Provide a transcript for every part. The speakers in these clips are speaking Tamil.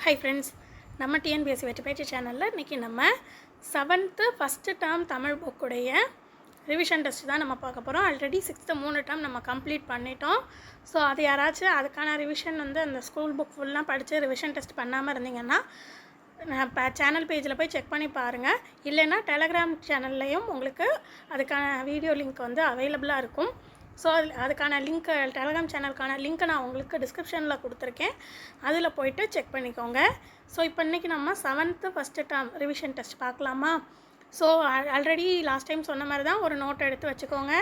ஹாய் ஃப்ரெண்ட்ஸ், நம்ம டிஎன்பிஎஸ்சி வெற்றி பேச்சு சேனலில் இன்றைக்கி நம்ம 7th ஃபஸ்ட்டு டேர்ம் தமிழ் புக்குடைய ரிவிஷன் டெஸ்ட் தான் நம்ம பார்க்க போகிறோம். ஆல்ரெடி 6th 3 டேர்ம் நம்ம கம்ப்ளீட் பண்ணிட்டோம். ஸோ அது யாராச்சும் அதுக்கான ரிவிஷன் அந்த ஸ்கூல் புக் ஃபுல்லாக படித்து ரிவிஷன் டெஸ்ட் பண்ணாமல் இருந்தீங்கன்னா இப்போ சேனல் பேஜில் போய் செக் பண்ணி பாருங்கள். இல்லைன்னா டெலகிராம் சேனல்லையும் உங்களுக்கு அதுக்கான வீடியோ லிங்க் அவைலபிளாக இருக்கும். ஸோ அதுக்கான லிங்க்கு டெலகிராம் சேனலுக்கான லிங்க்கை நான் உங்களுக்கு டிஸ்கிரிப்ஷனில் கொடுத்துருக்கேன். அதில் போய்ட்டு செக் பண்ணிக்கோங்க. ஸோ இப்போ இன்றைக்கி நம்ம 7th first term revision test பார்க்கலாமா? ஸோ ஆல்ரெடி லாஸ்ட் டைம் சொன்ன மாதிரி தான் ஒரு நோட் எடுத்து வச்சுக்கோங்க.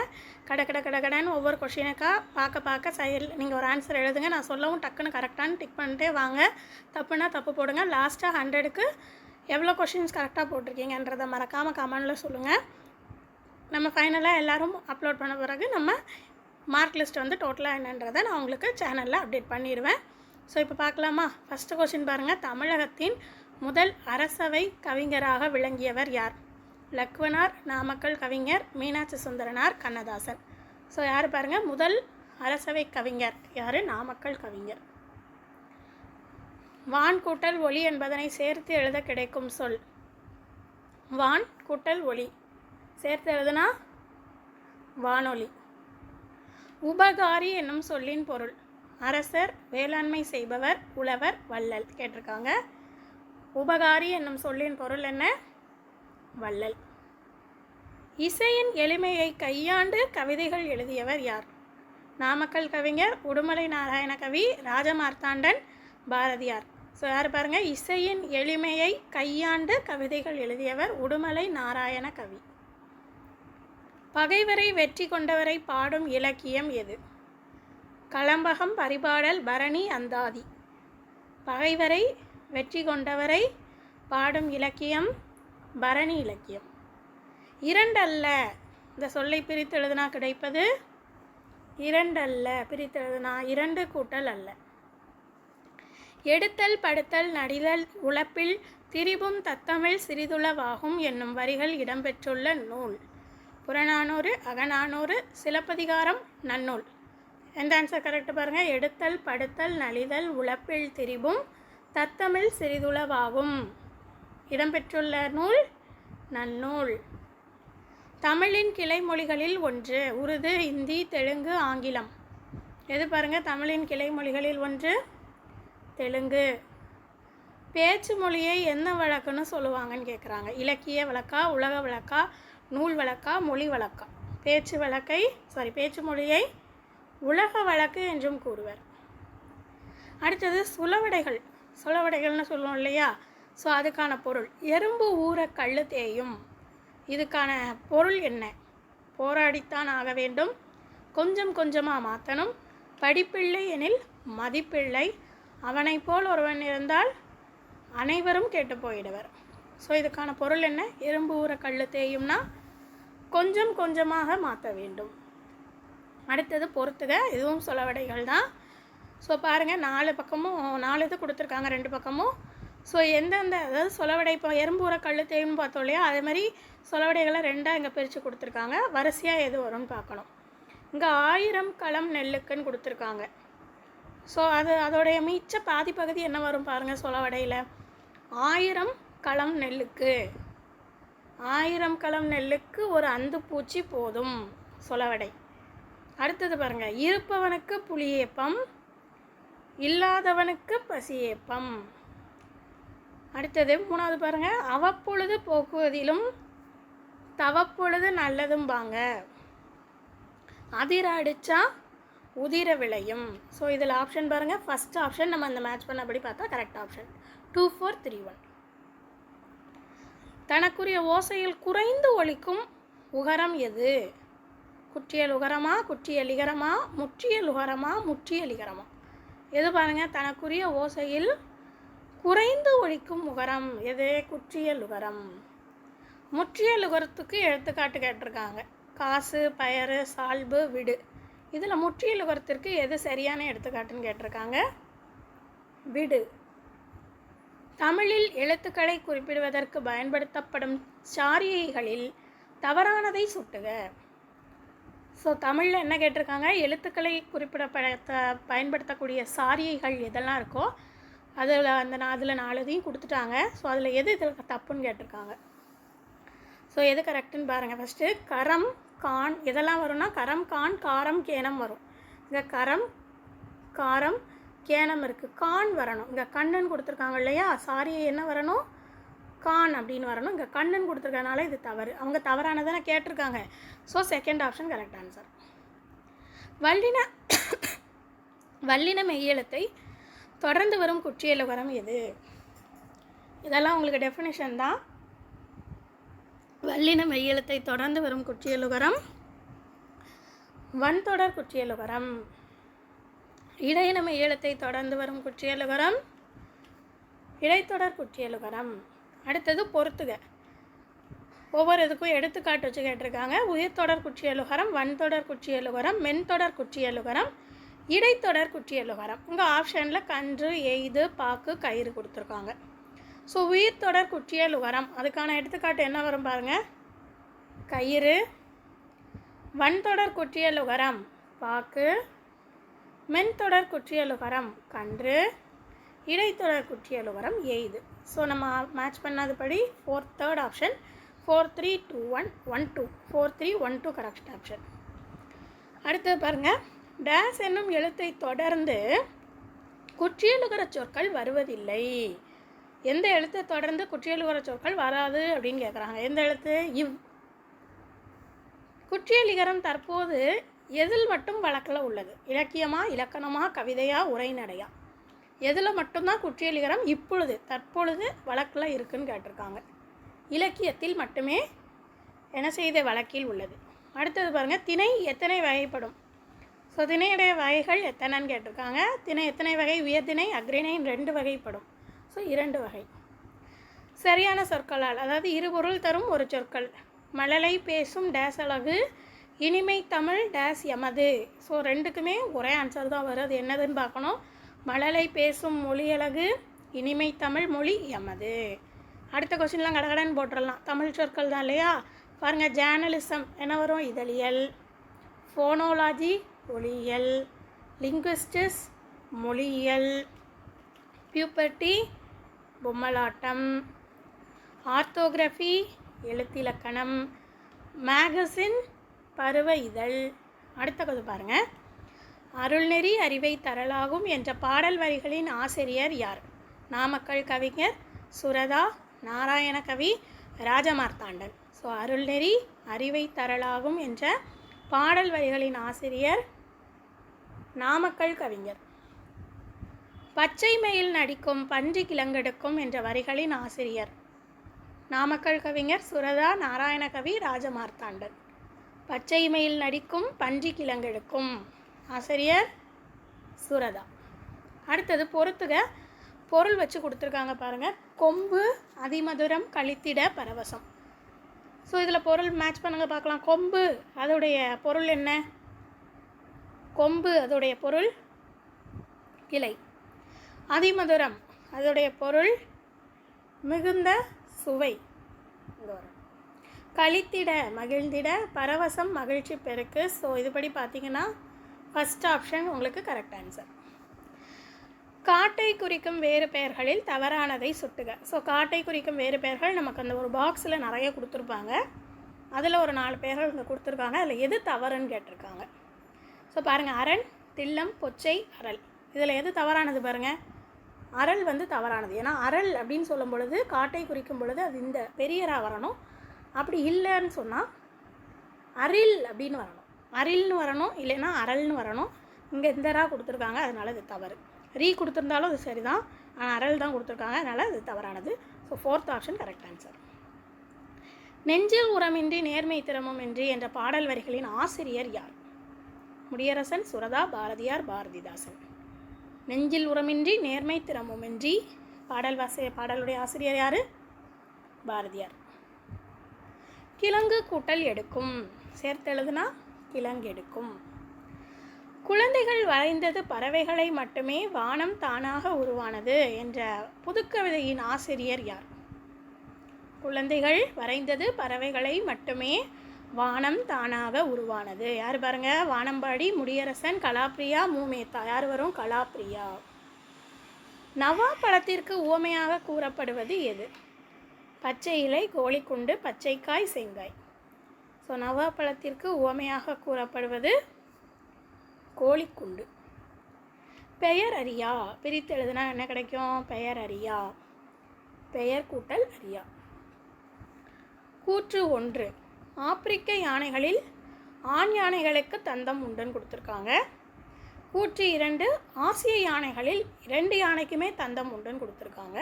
கடன்னு ஒவ்வொரு கொஷினுக்காக பார்க்க நீங்கள் ஒரு ஆன்சர் எழுதுங்க. நான் சொல்லவும் டக்குன்னு கரெக்டானு டிக் பண்ணிட்டே வாங்க. தப்புனா தப்பு போடுங்க. லாஸ்ட்டாக 100க்கு எவ்வளோ கொஷின்ஸ் கரெக்டாக போட்டிருக்கீங்கன்றதை மறக்காமல் கமெண்டில் சொல்லுங்கள். நம்ம ஃபைனலாக எல்லோரும் அப்லோட் பண்ண பிறகு நம்ம மார்க் லிஸ்ட் டோட்டலாக என்னன்றதை நான் உங்களுக்கு சேனலில் அப்டேட் பண்ணிடுவேன். ஸோ இப்போ பார்க்கலாமா? ஃபஸ்ட்டு கொஸ்டின் பாருங்கள். தமிழகத்தின் முதல் அரசவை கவிஞராக விளங்கியவர் யார்? லக்வனார், நாமக்கல் கவிஞர், மீனாட்சி சுந்தரனார், கண்ணதாசன். ஸோ யார் பாருங்கள்? முதல் அரசவை கவிஞர் யார்? நாமக்கல் கவிஞர். வான் கூட்டல் ஒளி என்பதனை சேர்த்து எழுத கிடைக்கும் சொல். வான் கூட்டல் ஒளி சேர்த்து எழுதுனா வானொலி. உபகாரி என்னும் சொல்லின் பொருள். அரசர், வேளாண்மை செய்பவர், உழவர், வள்ளல் கேட்டிருக்காங்க. உபகாரி என்னும் சொல்லின் பொருள் என்ன? வள்ளல். இசையின் எளிமையை கையாண்டு கவிதைகள் எழுதியவர் யார்? நாமக்கல் கவிஞர், உடுமலை நாராயண கவி, ராஜமார்த்தாண்டன், பாரதியார். ஸோ யார் பாருங்கள்? இசையின் எளிமையை கையாண்டு கவிதைகள் எழுதியவர் உடுமலை நாராயண கவி. பகைவரை வெற்றி கொண்டவரை பாடும் இலக்கியம் எது? கலம்பகம், பரிபாடல், பரணி, அந்தாதி. பகைவரை வெற்றி கொண்டவரை பாடும் இலக்கியம் பரணி இலக்கியம். இரண்டல்ல இந்த சொல்லை பிரித்து எழுதுனா கிடைப்பது இரண்டல்ல. பிரித்து எழுதுனா இரண்டு கூட்டல் அல்ல. எடுத்தல், படுத்தல், நடிதல், உழப்பில் திரிபும் தத்தமிழ் சிறிதுளவாகும் என்னும் வரிகள் இடம்பெற்றுள்ள நூல். புறநானூறு, அகநானூறு, சிலப்பதிகாரம், நன்னூல். எந்த ஆன்சர் கரெக்டு பாருங்கள்? எடுத்தல், படுத்தல், நலிதல், உழப்பில் திரிபும் தத்தமிழ் சிறிதுளவாகும் இடம்பெற்றுள்ள நூல் நன்னூல். தமிழின் கிளை மொழிகளில் ஒன்று. உருது, இந்தி, தெலுங்கு, ஆங்கிலம். எது பாருங்கள்? தமிழின் கிளை மொழிகளில் ஒன்று தெலுங்கு. பேச்சு மொழியை என்ன வழக்குன்னு சொல்லுவாங்கன்னு கேட்குறாங்க. இலக்கிய வழக்கா, உலக வழக்கா, நூல் வழக்கா, மொழி வழக்கா? பேச்சு மொழியை உலக வழக்கு என்றும் கூறுவர். அடுத்தது சுலவடைகள். சுலவடைகள்னு சொல்லுவோம் இல்லையா? ஸோ அதுக்கான பொருள். எறும்பு ஊற கள்ளு தேயும். இதுக்கான பொருள் என்ன? போராடித்தான் ஆக வேண்டும், கொஞ்சம் கொஞ்சமாக மாற்றணும், படிப்பிள்ளை எனில் மதிப்பிள்ளை, அவனை போல் ஒருவன் இருந்தால் அனைவரும் கேட்டு போயிடுவர். ஸோ இதுக்கான பொருள் என்ன? எறும்பு ஊற கள்ளு தேயும்னா கொஞ்சம் கொஞ்சமாக மாற்ற வேண்டும். அடுத்தது பொறுத்துக. இதுவும் சொலவடைகள் தான். ஸோ பாருங்கள், 4 பக்கமும் 4 இது கொடுத்துருக்காங்க, 2 பக்கமும். ஸோ எந்தெந்த அதாவது சொலவடை இப்போ எறும்பு ஊற கள்ளு தேயும்னு பார்த்தோம் இல்லையா? அதே மாதிரி சொலவடைகளை 2ஆக இங்கே பிரித்து கொடுத்துருக்காங்க. வரிசையாக எது வரும்னு பார்க்கணும். இங்கே 1000 களம் நெல்லுக்குன்னு கொடுத்துருக்காங்க. ஸோ அதோடைய மிச்ச பாதி பகுதி என்ன வரும் பாருங்கள் சொலவடையில். 1000 களம் நெல்லுக்கு. 1000 களம் நெல்லுக்கு ஒரு அந்து பூச்சி போதும் சொலவடை. அடுத்தது பாருங்கள். இருப்பவனுக்கு புளியேப்பம், இல்லாதவனுக்கு பசியேப்பம். அடுத்தது 3வது பாருங்கள். அவப்பொழுது போக்குவதிலும் தவப்பொழுது நல்லதும் பாங்க. அதிர அடித்தா உதிர விளையும். ஸோ இதில் ஆப்ஷன் பாருங்கள். ஃபஸ்ட் ஆப்ஷன் நம்ம இந்த மேட்ச் பண்ணபடி பார்த்தா கரெக்ட் ஆப்ஷன் 2, 4, 3, 1. தனக்குரிய ஓசையில் குறைந்து ஒலிக்கும் உகரம் எது? குற்றியல் உகரமா, குற்றியல் இகரமா, முற்றியல் உகரமா, முற்றியல் இகரமா? எது பாருங்கள்? தனக்குரிய ஓசையில் குறைந்து ஒலிக்கும் உகரம் எது? குற்றியல் உகரம். முற்றியல் உகரத்துக்கு எடுத்துக்காட்டு கேட்டிருக்காங்க. காசு, பயறு, சால்பு, விடு. இதில் முற்றியல் உகரத்திற்கு எது சரியான எடுத்துக்காட்டுன்னு கேட்டிருக்காங்க. விடு. தமிழில் எழுத்துக்களை குறிப்பிடுவதற்கு பயன்படுத்தப்படும் சாரியைகளில் தவறானதை சுட்டுக. ஸோ தமிழில் என்ன கேட்டிருக்காங்க? எழுத்துக்களை பயன்படுத்தக்கூடிய சாரியைகள் எதெல்லாம் இருக்கோ அதில் 4 இதையும் கொடுத்துட்டாங்க. ஸோ அதில் எது இதில் தப்புன்னு கேட்டிருக்காங்க. ஸோ எது கரெக்டுன்னு பாருங்கள். ஃபஸ்ட்டு கரம், கான் இதெல்லாம் வரும்னா கரம், கான், காரம், கேனம் வரும். இங்கே கரம், காரம், கேனம் இருக்குது. கான் வரணும். இங்கே கண்ணுன்னு கொடுத்துருக்காங்க இல்லையா, சாரி என்ன வரணும், கான் அப்படின்னு வரணும். இங்கே கண்ணுன்னு கொடுத்துருக்கனால இது தவறு. அவங்க தவறானதானே கேட்டிருக்காங்க. So second option correct answer. வல்லின மெய்யெழுத்தை தொடர்ந்து வரும் குற்றியலுகரம் எது? இதெல்லாம் உங்களுக்கு டெஃபினிஷன் தான். வல்லின மெய்யெழுத்தை தொடர்ந்து வரும் குற்றியலுகரம் வன்தொடர் குற்றியலுகரம். இடையின மெய்யெழுத்தை தொடர்ந்து வரும் குற்றியலுகரம் இடைத்தொடர் குற்றியலுகரம். அடுத்தது பொறுத்துக. ஒவ்வொரு இதுக்கும் எடுத்துக்காட்டு வச்சு கேட்டிருக்காங்க. உயிர்த்தொடர் குற்றியலுகரம், வன்தொடர் குற்றியலுகரம், மென்தொடர் குற்றியலுகரம், இடைத்தொடர் குற்றியலுகரம். இங்கே ஆப்ஷனில் கன்று, எய்து, பாக்கு, கயிறு கொடுத்துருக்காங்க. ஸோ உயிர்த்தொடர் குற்றியலுகரம் அதுக்கான எடுத்துக்காட்டு என்ன வரும் பாருங்கள், கயிறு. வன்தொடர் குற்றியலுகரம் பாக்கு, மென்தொடர் குற்றியலுகரம் கன்று, இடைத்தொடர் குற்றியலுகரம் எய்து. ஸோ நம்ம match பண்ணாதபடி third option 4 3 2 1 1 2 4 3 1 2 correct option. அடுத்தது பாருங்கள், டேஸ் என்னும் எழுத்தை தொடர்ந்து குற்றியலுகர சொற்கள் வருவதில்லை. எந்த எழுத்தை தொடர்ந்து குற்றியலுகர சொற்கள் வராது அப்படின்னு கேட்குறாங்க. எந்த எழுத்து? இவ். குற்றியலிகரம் தற்போது எதில் மட்டும் வழக்கில் உள்ளது? இலக்கியமா, இலக்கணமா, கவிதையா, உரைநடையா? எதில் மட்டும்தான் குற்றியலிகரம் இப்பொழுது தற்பொழுது வழக்கில் இருக்குன்னு கேட்டிருக்காங்க. இலக்கியத்தில் மட்டுமே என்ன செய்த வழக்கில் உள்ளது. அடுத்தது பாருங்கள், திணை எத்தனை வகைப்படும்? ஸோ திணையுடைய வகைகள் எத்தனைன்னு கேட்டிருக்காங்க. திணை எத்தனை வகை? உயர்திணை, அக்ரிணை 2 வகைப்படும். ஸோ 2 வகை. சரியான சொற்களால், அதாவது இருபொருள் தரும் ஒரு சொற்கள். மழலை பேசும் டேஸ் அழகு, இனிமை தமிழ் டேஸ் எமது. ஸோ 2க்குமே ஒரே ஆன்சர் தான் வரும். அது என்னதுன்னு பார்க்கணும். மழலை பேசும் மொழி அழகு, இனிமை தமிழ் மொழி எமது. அடுத்த கொஸ்டின்லாம் கடகடன்னு போட்டுடலாம். தமிழ் சொற்கள் தான் இல்லையா. பாருங்கள், ஜேர்னலிசம் என்ன வரும்? இதழியல். ஃபோனோலாஜி ஒளியியல். லிங்குவிஸ்டிக்ஸ் மொழியியல். பியூபர்ட்டி பொம்மலாட்டம். ஆர்த்தோகிராஃபி எழுத்திலக்கணம். மேகசின் பருவ இதழ். அடுத்த கொது பாருங்கள், அருள்நெறி அறிவை தரலாகும் என்ற பாடல் வரிகளின் ஆசிரியர் யார்? நாமக்கல் கவிஞர் சுரதா, நாராயணகவி, ராஜமார்த்தாண்டன். ஸோ அருள்நெறி அறிவை தரலாகும் என்ற பாடல் வரிகளின் ஆசிரியர் நாமக்கல் கவிஞர். பச்சை மயில் நடிக்கும் பன்றி கிழங்கெடுக்கும் என்ற வரிகளின் ஆசிரியர் நாமக்கல் கவிஞர் சுரதா, நாராயணகவி, ராஜமார்த்தாண்டன். பச்சை மயில் நடிக்கும் பன்றி கிழங்கெடுக்கும் ஆசிரியர் சுரதா. அடுத்தது பொறுத்துக. பொருள் வச்சு கொடுத்துருக்காங்க பாருங்கள். கொம்பு அதிமதுரம் கழித்திட பரவசம். ஸோ இதில் பொருள் மேட்ச் பண்ணுங்க பார்க்கலாம். கொம்பு அதோடைய பொருள் என்ன? கொம்பு அதோடைய பொருள் கிளை. அதிமதுரம் அதோடைய பொருள் மிகுந்த சுவை. கழித்திட மகிழ்ந்திட, பரவசம் மகிழ்ச்சி பெருக்கு. ஸோ இதுபடி பார்த்தீங்கன்னா ஃபஸ்ட் ஆப்ஷன் உங்களுக்கு கரெக்ட் ஆன்சர். காட்டை குறிக்கும் வேறு பெயர்களில் தவறானதை சுட்டுக. ஸோ காட்டை குறிக்கும் வேறு பெயர்கள் நமக்கு அந்த ஒரு பாக்ஸில் நிறைய கொடுத்துருப்பாங்க. அதில் ஒரு 4 பெயர்கள் இங்கே கொடுத்துருக்காங்க. அதில் எது தவறுன்னு கேட்டிருக்காங்க. ஸோ பாருங்கள், அரண், தில்லம், பொச்சை, அரல். இதில் எது தவறானது பாருங்கள். அரல் தவறானது. ஏன்னா அரல் அப்படின்னு சொல்லும் பொழுது, காட்டை குறிக்கும் பொழுது அது இந்த பெரியரா வரணும். அப்படி இல்லைன்னு சொன்னால் அரில் அப்படின்னு வரணும். அரில்னு வரணும், இல்லைன்னா அரல்னு வரணும். இங்கே இந்த ரா கொடுத்துருக்காங்க, அதனால் இது தவறு. ரீ கொடுத்துருந்தாலும் அது சரிதான், ஆனால் அரல் தான் கொடுத்துருக்காங்க, அதனால் அது தவறானது. So 4th option correct answer. நெஞ்சில் உரமின்றி நேர்மை திறமுமின்றி என்ற பாடல் வரிகளின் ஆசிரியர் யார்? முடியரசன், சுரதா, பாரதியார், பாரதிதாசன். நெஞ்சில் உரமின்றி நேர்மை திறமுமின்றி பாடலுடைய ஆசிரியர் யார்? பாரதியார். கிழங்கு கூட்டல் எடுக்கும் சேர்த்தெழுதுனா கிழங்கு எடுக்கும். குழந்தைகள் வரைந்தது பறவைகளை மட்டுமே, வானம் தானாக உருவானது என்ற புதுக்கவிதையின் ஆசிரியர் யார்? குழந்தைகள் வரைந்தது பறவைகளை மட்டுமே, வானம் தானாக உருவானது. யார் பாருங்க? வானம்பாடி, முடியரசன், கலாப்ரியா, மூமேத்தா. யார் வரும்? கலாப்ரியா. நவா பழத்திற்கு உவமையாக கூறப்படுவது எது? பச்சை இலை, கோழிக்குண்டு, பச்சைக்காய், செங்காய். ஸோ நவா பழத்திற்கு உவமையாக கூறப்படுவது கோழிக்குண்டு. பெயர் அறியா பிரித்து எழுதுனா என்ன கிடைக்கும்? பெயர் அறியா, பெயர் கூட்டல் அறியா. கூற்று 1, ஆப்பிரிக்க யானைகளில் ஆண் யானைகளுக்கு தந்தம் உண்டுன்னு கொடுத்துருக்காங்க. கூற்று 2, ஆசிய யானைகளில் 2 யானைக்குமே தந்தம் உண்டுன்னு கொடுத்துருக்காங்க.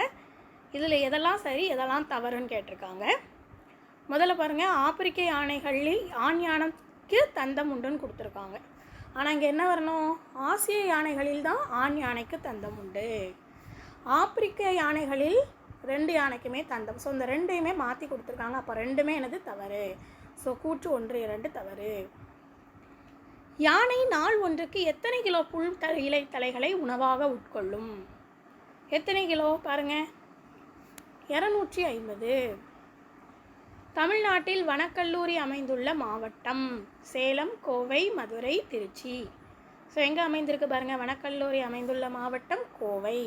இதில் எதெல்லாம் சரி எதெல்லாம் தவறுன்னு கேட்டிருக்காங்க. முதல்ல பாருங்கள், ஆப்பிரிக்க யானைகளில் ஆண் யானைக்கு தந்தம் உண்டுன்னு கொடுத்துருக்காங்க. ஆனால் இங்கே என்ன வரணும்? ஆசிய யானைகளில் தான் ஆண் யானைக்கு தந்தம் உண்டு. ஆப்பிரிக்க யானைகளில் 2 யானைக்குமே தந்தம். ஸோ இந்த 2யுமே மாற்றி கொடுத்துருக்காங்க. அப்போ 2மே எனது தவறு. ஸோ கூற்று 1, 2 தவறு. யானை நாள் ஒன்றுக்கு எத்தனை கிலோ புல் இலை தலைகளை உணவாக உட்கொள்ளும்? எத்தனை கிலோ பாருங்கள், 250. தமிழ்நாட்டில் வனக்கல்லூரி அமைந்துள்ள மாவட்டம் சேலம், கோவை, மதுரை, திருச்சி. ஸோ எங்கே அமைந்திருக்கு பாருங்கள், வனக்கல்லூரி அமைந்துள்ள மாவட்டம் கோவை.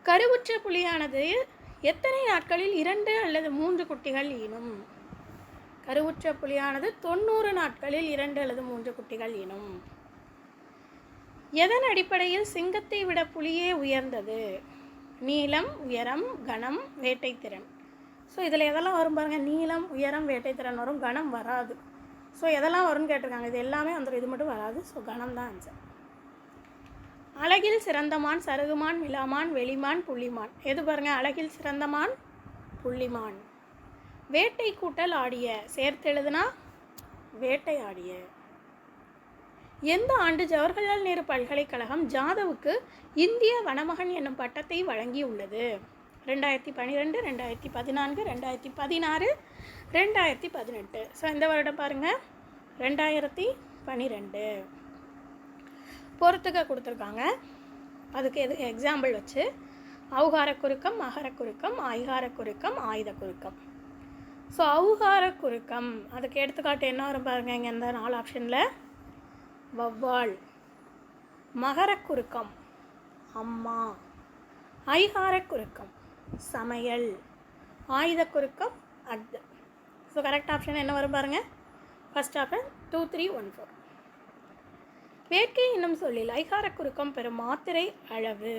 கருவுற்ற புலியானது எத்தனை நாட்களில் 2 அல்லது 3 குட்டிகள் ஈனும்? கருவுற்ற புலியானது 90 நாட்களில் 2 அல்லது 3 குட்டிகள் ஈனும். எதன் அடிப்படையில் சிங்கத்தை விட புலியே உயர்ந்தது? நீளம், உயரம், கனம், வேட்டைத்திறன். ஸோ இதில் எதெல்லாம் வரும் பாருங்கள், நீளம், உயரம், வேட்டைத்திறன் வரும், கனம் வராது. ஸோ எதெல்லாம் வரும்னு கேட்டிருக்காங்க. இது எல்லாமே வந்துடும், இது மட்டும் வராது. ஸோ கனம் தான் ஆன்சர். அழகில் சிறந்தமான், சருகுமான், விலாமான், வெளிமான், புள்ளிமான். எது பாருங்கள், அழகில் சிறந்தமான் புள்ளிமான். வேட்டை கூட்டல் ஆடிய சேர்த்து எழுதுனா வேட்டை ஆடிய. எந்த ஆண்டு ஜவஹர்லால் நேரு பல்கலைக்கழகம் ஜாதவுக்கு இந்திய வனமகன் என்னும் பட்டத்தை வழங்கியுள்ளது? 2012, 2014, 2016, 2018. ஸோ இந்த வருடம் பாருங்கள், 2012. பொறுத்துக்க கொடுத்துருக்காங்க. அதுக்கு எது எக்ஸாம்பிள் வச்சு ஔகார குறுக்கம், மகர குறுக்கம், ஐகார குறுக்கம், ஆயுத குறுக்கம். ஸோ ஔகார குறுக்கம் அதுக்கு எடுத்துக்காட்டு என்ன வரும் பாருங்கள், இங்கே இந்த 4 ஆப்ஷனில் வௌவால். மகர குறுக்கம் அம்மா. ஐகார குறுக்கம் சமையல். ஆயுத குறுக்கம் அட். ஸோ கரெக்ட் ஆப்ஷன் என்ன வரும் பாருங்கள், ஃபஸ்ட் ஆப்ஷன் 2, 3, 1, 4. வேட்கை என்னும் சொல்லில் ஐகார குறுக்கம் பெறும் மாத்திரை அளவு.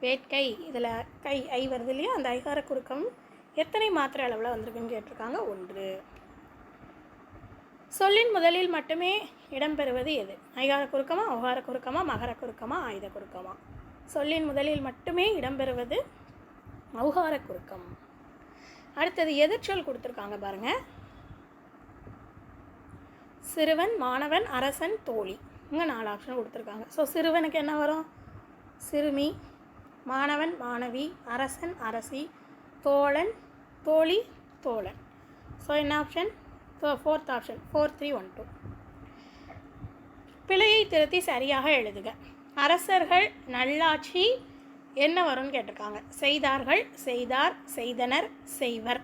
வேட்கை, இதில் கை ஐ வருது இல்லையா, அந்த ஐகார குறுக்கம் எத்தனை மாத்திரை அளவில் வந்திருக்குன்னு கேட்டிருக்காங்க? 1. சொல்லின் முதலில் மட்டுமே இடம்பெறுவது எது? ஐகார குறுக்கமா, ஔகார குறுக்கமா, மகர குறுக்கமா, ஆயுத குறுக்கமா? சொல்லின் முதலில் மட்டுமே இடம்பெறுவது ஔகார குறுக்கம். அடுத்தது எதிர்ச்சொல் கொடுத்துருக்காங்க பாருங்கள். சிறுவன், மாணவன், அரசன், தோழி. இங்கே 4 ஆப்ஷன் கொடுத்துருக்காங்க. ஸோ சிறுவனுக்கு என்ன வரும்? சிறுமி. மாணவன், மாணவி. அரசன், அரசி. தோழன், தோழி, தோழன். ஸோ என்ன ஆப்ஷன்? Fourth option 4, 3, 1, 2. பிழையை திருத்தி சரியாக எழுதுக. அரசர்கள், நல்லாட்சி என்ன வரும்னு கேட்டிருக்காங்க. செய்தார்கள், செய்தார், செய்தனர், செய்வர்.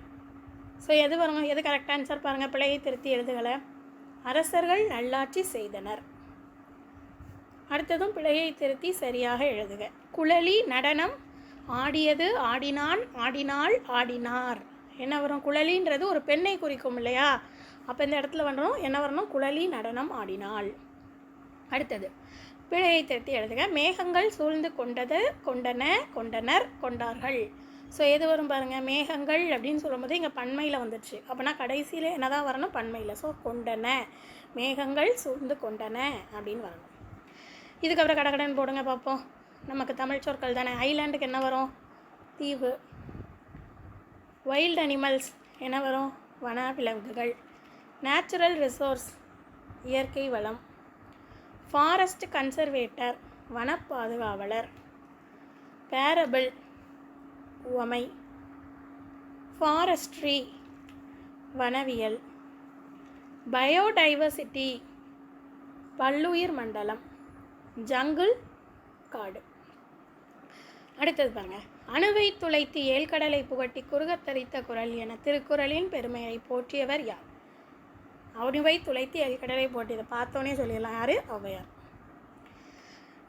ஸோ எது வருங்க, எது கரெக்ட் ஆன்சர் பாருங்கள். பிழையை திருத்தி எழுதுகளை. அரசர்கள் நல்லாட்சி செய்தனர். அடுத்ததும் பிழையை திருத்தி சரியாக எழுதுக. குழலி நடனம் ஆடியது, ஆடினான், ஆடினாள், ஆடினார். என்ன வரும்? குழலின்றது ஒரு பெண்ணை குறிக்கும் இல்லையா, அப்போ இந்த இடத்துல வரணும் என்ன வரணும்? குழலி நடனம் ஆடினாள். அடுத்தது பிழையை திருத்தி எழுதுக. மேகங்கள் சூழ்ந்து கொண்டது, கொண்டன, கொண்டனர், கொண்டார்கள். ஸோ எது வரும் பாருங்கள், மேகங்கள் அப்படின்னு சொல்லும்போது இங்கே பன்மையில் வந்துடுச்சு. அப்போனா கடைசியில் என்ன தான் வரணும்? பன்மையில். ஸோ கொண்டன, மேகங்கள் சூழ்ந்து கொண்டன அப்படின்னு வரணும். இதுக்கப்புறம் கடகடன் போடுங்க பார்ப்போம். நமக்கு தமிழ் சொற்கள் தானே. ஐலாண்டுக்கு என்ன வரும்? தீவு. வைல்ட் அனிமல்ஸ் என்ன வரும்? வன விலங்குகள். நேச்சுரல் ரிசோர்ஸ் இயற்கை வளம். ஃபாரஸ்ட் கன்சர்வேட்டர் வன பாதுகாவலர். பேரபிள் உவமை. ஃபாரஸ்ட்ரி வனவியல். பயோடைவர்சிட்டி பல்லுயிர் மண்டலம். ஜங்கிள் காடு. அடுத்தது பாருங்க. அணுவை துளைத்து ஏழ்கடலை புகட்டி குறுகத்தரித்த குரல் என திருக்குறளின் பெருமையை போற்றியவர் யார்? அணுவை துளைத்து ஏழ்கடலை போட்டி. இதை பார்த்தோன்னே சொல்லிடலாம், யார்? ஔவையார்.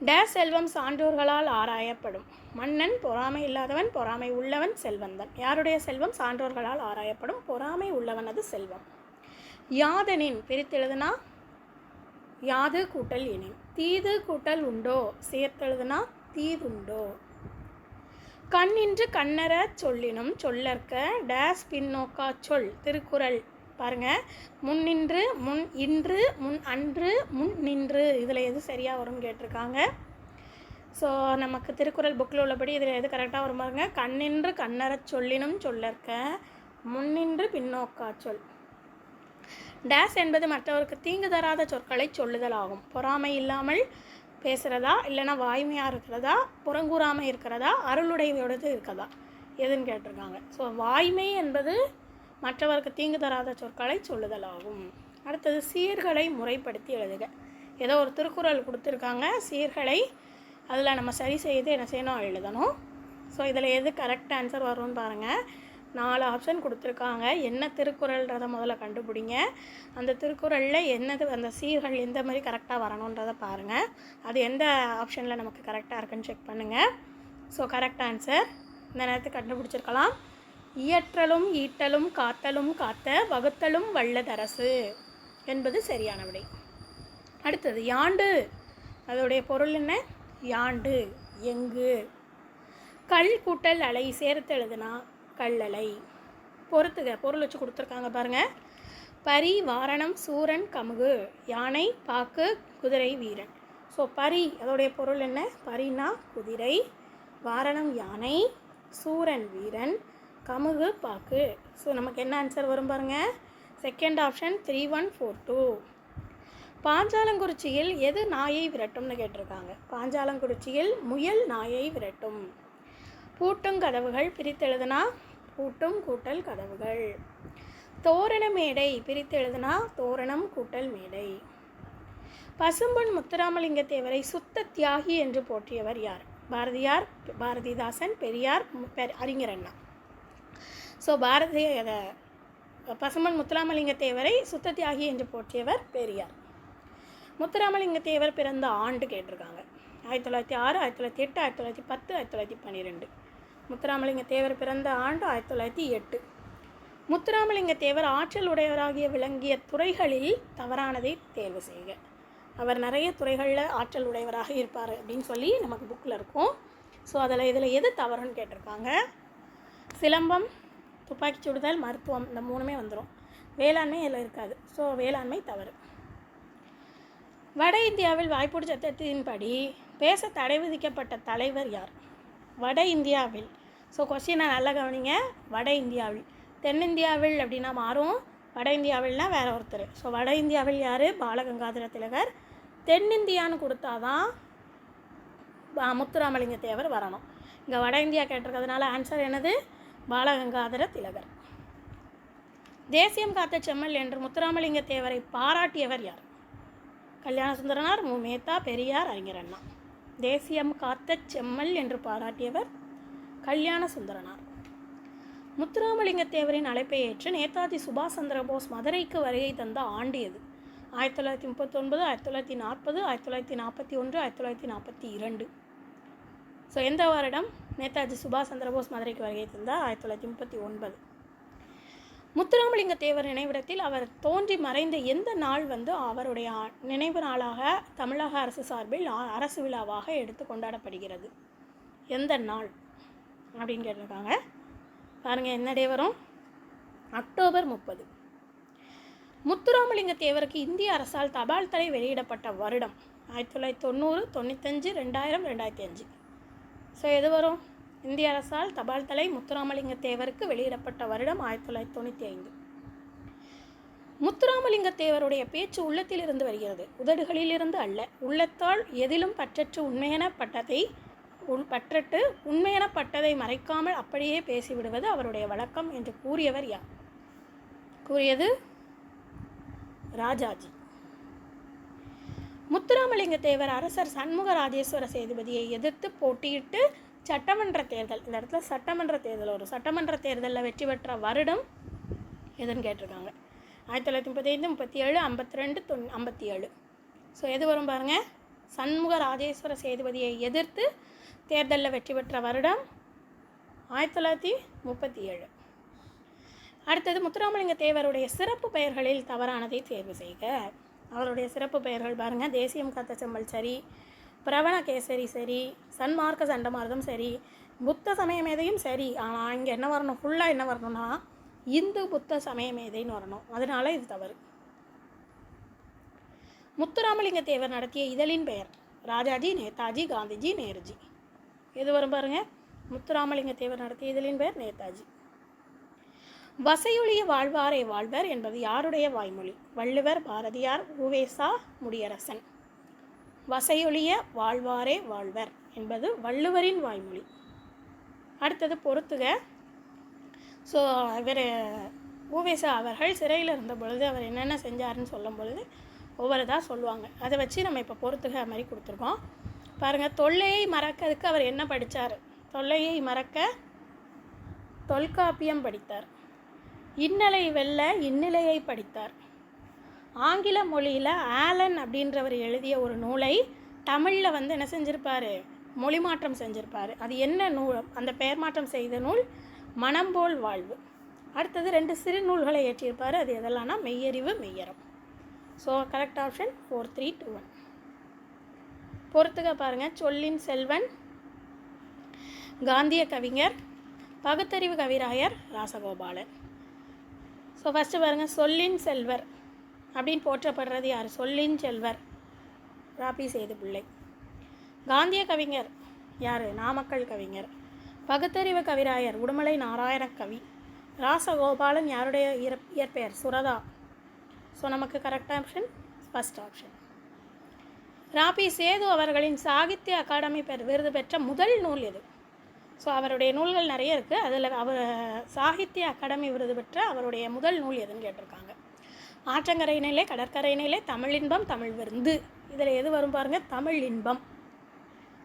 டேஸ் செல்வம் சான்றோர்களால் ஆராயப்படும். மன்னன் பொறாமை இல்லாதவன், பொறாமை உள்ளவன் செல்வந்தன். யாருடைய செல்வம் சான்றோர்களால் ஆராயப்படும், பொறாமை உள்ளவன் அது செல்வம். யாதெனின் பிரித்தெழுதுனா யாது கூட்டல் எனின். தீது கூட்டல் உண்டோ சேர்த்தெழுதுனா தீதுண்டோ. கண்ணின்று கண்ணற சொல்லினும் சொல்லற்க டேஸ் பின்னோக்கா சொல். திருக்குறள் பாருங்க. முன்னின்று, முன் இன்று, முன் அன்று, முன் நின்று, இதில் எது சரியாக வரும்னு கேட்டிருக்காங்க. ஸோ நமக்கு திருக்குறள் புக்கில் உள்ளபடி இதில் எது கரெக்டாக வரும் பாருங்க. கண்ணின்று கண்ணற சொல்லினும் சொல்லற்க, முன்னின்று பின்னோக்கா சொல். டேஸ் என்பது மற்றவருக்கு தீங்கு தராத சொற்களை சொல்லுதல் ஆகும். பொறாமை இல்லாமல் பேசுகிறதா, இல்லைனா வாய்மையாக இருக்கிறதா, புறங்கூறாமல் இருக்கிறதா, அருளுடைமையோடு இருக்கிறதா, எதுன்னு கேட்டிருக்காங்க. ஸோ வாய்மை என்பது மற்றவருக்கு தீங்கு தராத சொற்களை சொல்லுதல் ஆகும். அடுத்தது சீர்களை முறைப்படுத்தி எழுதுக. ஏதோ ஒரு திருக்குறள் கொடுத்துருக்காங்க, சீர்களை அதில் நம்ம சரி செய்து என்ன செய்யணும், எழுதணும். ஸோ இதில் எது கரெக்ட் ஆன்சர் வரும்னு பாருங்கள். 4 ஆப்ஷன் கொடுத்துருக்காங்க. என்ன திருக்குறள்ன்றதை முதல்ல கண்டுபிடிங்க. அந்த திருக்குறளில் என்னது அந்த சீர்கள் எந்த மாதிரி கரெக்டாக வரணுன்றதை பாருங்கள். அது எந்த ஆப்ஷனில் நமக்கு கரெக்டாக இருக்குன்னு செக் பண்ணுங்கள். ஸோ கரெக்ட் ஆன்சர் இந்த நேரத்துக்கு கண்டுபிடிச்சிருக்கலாம். இயற்றலும் ஈட்டலும் காத்தலும் காத்த வகுத்தலும் வல்லதரசு என்பது சரியான விடை. அடுத்தது யாண்டு, அதோடைய பொருள் என்ன? யாண்டு எங்கு. கல் கூட்டல் அலை சேர்த்து எழுதுனா கல்லலை. பொறுத்துக, பொருள் வச்சு கொடுத்துருக்காங்க பாருங்கள். பரி வாரணம் சூரன் கமுகு. யானை பாக்கு குதிரை வீரன். ஸோ பரி அதோடைய பொருள் என்ன? பரினா குதிரை, வாரணம் யானை, சூரன் வீரன், கமுகு பாக்கு. ஸோ நமக்கு என்ன ஆன்சர் வரும் பாருங்கள். Second option 3142. பாஞ்சாலங்குறிச்சியில் எது நாயை விரட்டும்னு கேட்டிருக்காங்க. பாஞ்சாலங்குறிச்சியில் முயல் நாயை விரட்டும். பூட்டும் கதவுகள் பிரித்தெழுதுனா பூட்டும் கூட்டல் கதவுகள். தோரண மேடை பிரித்தெழுதுனா தோரணம் கூட்டல் மேடை. பசும்பொன் முத்துராமலிங்க தேவரை சுத்த தியாகி என்று போற்றியவர் யார்? பாரதியார், பாரதிதாசன், பெரியார், அறிஞர் அண்ணா. ஸோ பசும்பொன் முத்துராமலிங்க தேவரை சுத்த தியாகி என்று போற்றியவர் பெரியார். முத்துராமலிங்க தேவர் பிறந்த ஆண்டு கேட்டிருக்காங்க. 1906, 1908, 1910, 1912. முத்துராமலிங்க தேவர் பிறந்த ஆண்டு 1908. முத்துராமலிங்க தேவர் ஆற்றல் உடையவராகிய விளங்கிய துறைகளில் தவறானதை தேர்வு செய்க. அவர் நிறைய துறைகளில் ஆற்றல் உடையவராக இருப்பார் அப்படின்னு சொல்லி நமக்கு புக்கில் இருக்கும். ஸோ இதில் எது தவறுன்னு கேட்டிருக்காங்க. சிலம்பம், துப்பாக்கி சுடுதல், மருத்துவம், இந்த 3மே வந்துடும். வேளாண்மை இதில் இருக்காது. ஸோ வேளாண்மை தவறு. வட இந்தியாவில் வாய்ப்பூடு சட்டத்தின்படி பேச தடை விதிக்கப்பட்ட தலைவர் யார்? வட இந்தியாவில். ஸோ கொஸ்டினை நல்லா கவனிங்க. வட இந்தியாவில். தென்னிந்தியாவில் அப்படின்னா மாறும். வட இந்தியாவில்னா வேற ஒருத்தர். ஸோ வட இந்தியாவில் யார்? பாலகங்காதர திலகர். தென்னிந்தியான்னு கொடுத்தாதான் முத்துராமலிங்க தேவர் வரணும். இங்கே வட இந்தியா கேட்டிருக்கிறதுனால ஆன்சர் என்னது? பாலகங்காதர திலகர். தேசியம் காத்த செம்மல் என்று முத்துராமலிங்க தேவரை பாராட்டியவர் யார்? கல்யாண சுந்தரனார், மு. மேத்தா, பெரியார், அறிஞர் அண்ணா. தேசியம் காத்த செம்மல் என்று பாராட்டியவர் கல்யாண சுந்தரனார். முத்துராமலிங்க தேவரின் அழைப்பை ஏற்று நேதாஜி சுபாஷ் சந்திர போஸ் மதுரைக்கு வருகை தந்த ஆண்டு எது? 1939, 1940, 1941, 1942. ஸோ எந்த வருடம் நேதாஜி சுபாஷ் சந்திர போஸ் மதுரைக்கு வருகை தந்தார்? 1939. முத்துராமலிங்க தேவர் நினைவிடத்தில் அவர் தோன்றி மறைந்த எந்த நாள் அவருடைய நினைவு நாளாக தமிழக அரசு சார்பில் அரசு விழாவாக எடுத்து கொண்டாடப்படுகிறது? எந்த நாள் அப்படின்னு கேட்டிருக்காங்க. பாருங்கள், என்ன டே வரும்? அக்டோபர் 30. முத்துராமலிங்க தேவருக்கு இந்திய அரசால் தபால் தலை வெளியிடப்பட்ட வருடம் 1990, 95, 2000, 2005. ஸோ எது வரும்? இந்திய அரசால் தபால் தலை முத்துராமலிங்க தேவருக்கு வெளியிடப்பட்ட வருடம் 1995. முத்துராமலிங்க தேவருடைய பேச்சு உள்ளத்தில் இருந்து வருகிறது, உதடுகளிலிருந்து அல்ல. உள்ளத்தால் எதிலும் பற்றற்று உண்மையெனப்பட்டதை மறைக்காமல் அப்படியே பேசிவிடுவது அவருடைய வழக்கம் என்று கூறியவர் யார்? கூறியது ராஜாஜி. முத்துராமலிங்க தேவர் அரசர் சண்முக ராஜேஸ்வர சேதுபதியை எதிர்த்து போட்டியிட்டு சட்டமன்ற தேர்தல், இந்த இடத்துல சட்டமன்ற தேர்தல் ஒரு சட்டமன்ற தேர்தலில் வெற்றி பெற்ற வருடம் எதுன்னு கேட்டிருக்காங்க. 1935, 37, 52, 57. ஸோ எது வரும் பாருங்கள்? சண்முக ராஜேஸ்வர சேதுபதியை எதிர்த்து தேர்தலில் வெற்றி பெற்ற வருடம் 1937. அடுத்தது முத்துராமலிங்க தேவருடைய சிறப்பு பெயர்களில் தவறானதை தேர்வு செய்க. அவருடைய சிறப்பு பெயர்கள் பாருங்கள், தேசியம் காத்த செம்மல் சரி, பிரவணகேசரி சரி, சன்மார்க்க சண்டமார்க்கம் சரி, புத்த சமயமேதையும் சரி. ஆனால் இங்கே என்ன வரணும், ஃபுல்லாக என்ன வரணும்னா இந்து புத்த சமயமேதைன்னு வரணும். அதனால இது தவறு. முத்துராமலிங்க தேவர் நடத்திய இதழின் பெயர் ராஜாஜி, நேதாஜி, காந்திஜி, நேருஜி. எது வரும் பாருங்கள், முத்துராமலிங்க தேவர் நடத்திய இதழின் பெயர் நேதாஜி. வசையொழிய வாழ்வாரே வாழ்வர் என்பது யாருடைய வாய்மொழி? வள்ளுவர், பாரதியார், உவேசா, முடியரசன். வசையொழிய வாழ்வாரே வாழ்வர் என்பது வள்ளுவரின் வாய்மொழி. அடுத்தது பொறுத்துக. ஸோ இவர் உவேசா அவர்கள் சிறையில் இருந்த பொழுது அவர் என்னென்ன செஞ்சாருன்னு சொல்லும் பொழுது ஒவ்வொருதாக சொல்லுவாங்க. அதை வச்சு நம்ம இப்போ பொறுத்துக மாதிரி கொடுத்துருக்கோம். பாருங்கள், தொல்லையை மறக்கிறதுக்கு அவர் என்ன படித்தார்? தொல்லையை மறக்க தொல்காப்பியம் படித்தார். இன்னலை வெல்ல இந்நிலையை படித்தார். ஆங்கில மொழியில் ஆலன் அப்படின்றவர் எழுதிய ஒரு நூலை தமிழில் வந்து என்ன செஞ்சுருப்பார்? மொழி மாற்றம் செஞ்சுருப்பார். அது என்ன நூல்? அந்த பெயர் மாற்றம் செய்த நூல் மனம்போல் வாழ்வு. அடுத்தது 2 சிறு நூல்களை ஏற்றியிருப்பார். அது எதெல்லாம்னா மெய்யறிவு, மெய்யறம். So correct option 4, 3, 2, 1. பொறுத்துக்க பாருங்கள், சொல்லின் செல்வன் காந்திய கவிஞர், பகுத்தறிவு கவிராயர் ராசகோபாலன். ஸோ ஃபஸ்ட்டு பாருங்கள், சொல்லின் செல்வர் அப்படின்னு போற்றப்படுறது யார்? சொல்லின் செல்வர் ராபி சேதுப்பிள்ளை. காந்திய கவிஞர் யார்? நாமக்கல் கவிஞர். பகுத்தறிவு கவிராயர் உடுமலை நாராயண கவி. ராசகோபாலன் யாருடைய இயற்பெயர்? சுரதா. ஸோ நமக்கு கரெக்ட் ஆப்ஷன் ஃபஸ்ட் ஆப்ஷன். ராபி சேது அவர்களின் சாகித்ய அகாடமி விருது பெற்ற முதல் நூல் எது? ஸோ அவருடைய நூல்கள் நிறைய இருக்குது. அதில் அவர் சாகித்ய அகாடமி விருது பெற்ற அவருடைய முதல் நூல் எதுன்னு கேட்டிருக்காங்க. ஆற்றங்கரை நிலை, கடற்கரை நிலை, தமிழின்பம், தமிழ் விருந்து. இதில் எது வரும் பாருங்கள், தமிழ் இன்பம்.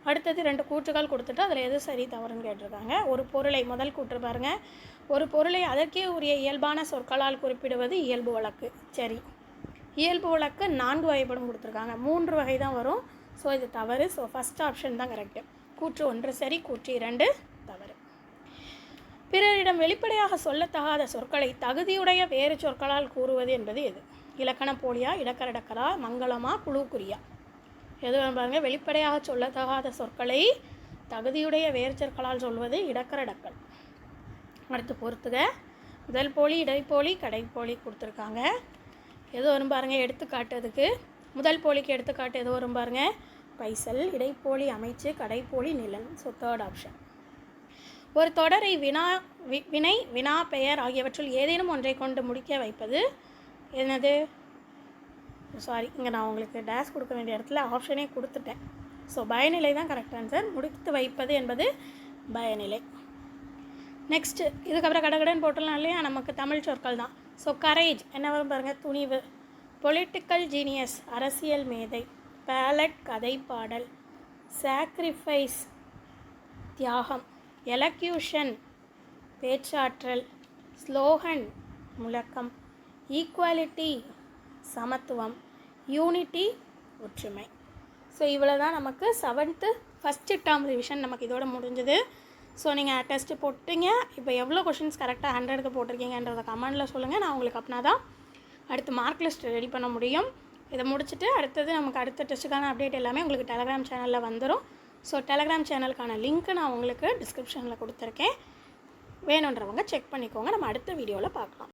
அடுத்தது 2 கூற்றுகள் கொடுத்துட்டு அதில் எது சரி தவறுன்னு கேட்டிருக்காங்க. ஒரு பொருளை, முதல் கூற்று பாருங்கள், ஒரு பொருளை அதற்கே உரிய இயல்பான சொற்களால் குறிப்பிடுவது இயல்பு வழக்கு. சரி, இயல்பு வழக்கு 4 வகைப்படும் கொடுத்துருக்காங்க. 3 வகை தான் வரும். ஸோ இது தவறு. ஸோ ஃபஸ்ட் ஆப்ஷன் தான் கரெக்டு. கூற்று 1 சரி, கூற்று 2 தவறு. பிறரிடம் வெளிப்படையாக சொல்லத்தகாத சொற்களை தகுதியுடைய வேறு சொற்களால் கூறுவது என்பது எது? இலக்கண போலியா, இடக்கரடக்கரா, மங்களமா, குழுக்குறியா? எது பாருங்கள், வெளிப்படையாக சொல்லத்தகாத சொற்களை தகுதியுடைய வேறு சொற்களால் சொல்வது இடக்கரடக்கல். அடுத்து பொறுத்துக. முதல் போலி, இடைப்போலி, கடைப்போலி கொடுத்துருக்காங்க. எது வரும் பாருங்கள் எடுத்துக்காட்டுறதுக்கு. முதல் போலிக்கு எடுத்துக்காட்டு எது வரும் பாருங்கள், பைசல். இடைப்போலி அமைச்சு, கடைப்போலி நிலன். So third option. ஒரு தொடரை வினை, வினா, பெயர் ஆகியவற்றுள் ஏதேனும் ஒன்றை கொண்டு முடிக்க வைப்பது என்னது? சாரி, இங்கே நான் உங்களுக்கு டேஷ் கொடுக்க வேண்டிய இடத்துல ஆப்ஷனே கொடுத்துட்டேன். ஸோ பயனிலை தான் கரெக்ட் ஆன்சர். முடித்து வைப்பது என்பது பயனிலை. நெக்ஸ்ட்டு இதுக்கப்புறம் கடகடன் போட்டலாம் இல்லையா, நமக்கு தமிழ் சொற்கள் தான். ஸோ கரேஜ் என்ன வரும் பாருங்கள், துணிவு. பொலிட்டிக்கல் ஜீனியஸ் அரசியல் மேதை. பேலட் கதை பாடல். சாக்ரிஃபைஸ் தியாகம். எலக்யூஷன் பேச்சாற்றல். ஸ்லோகன் முழக்கம். ஈக்குவாலிட்டி சமத்துவம். யூனிட்டி ஒற்றுமை. ஸோ இவ்வளோ தான் நமக்கு 7th ஃபஸ்ட்டு டேர்ம் ரிவிஷன் நமக்கு இதோட முடிஞ்சது. ஸோ நீங்கள் டெஸ்ட்டு போட்டிங்க. இப்போ எவ்வளோ கொஷின்ஸ் கரெக்டாக 100க்கு போட்டிருக்கீங்கன்றதை கமெண்டில் சொல்லுங்கள். நான் உங்களுக்கு அப்படின்னா தான் அடுத்து மார்க் லிஸ்ட் ரெடி பண்ண முடியும். இதை முடிச்சுட்டு அடுத்தது நமக்கு அடுத்த டெஸ்ட்டுக்கான அப்டேட் எல்லாமே உங்களுக்கு டெலகிராம் சேனலில் வந்துடும். ஸோ டெலகிராம் சேனலுக்கான லிங்க்கு நான் உங்களுக்கு டிஸ்கிரிப்ஷனில் கொடுத்துருக்கேன். வேணுன்றவங்க செக் பண்ணிக்கோங்க. நம்ம அடுத்த வீடியோவில் பார்க்கலாம்.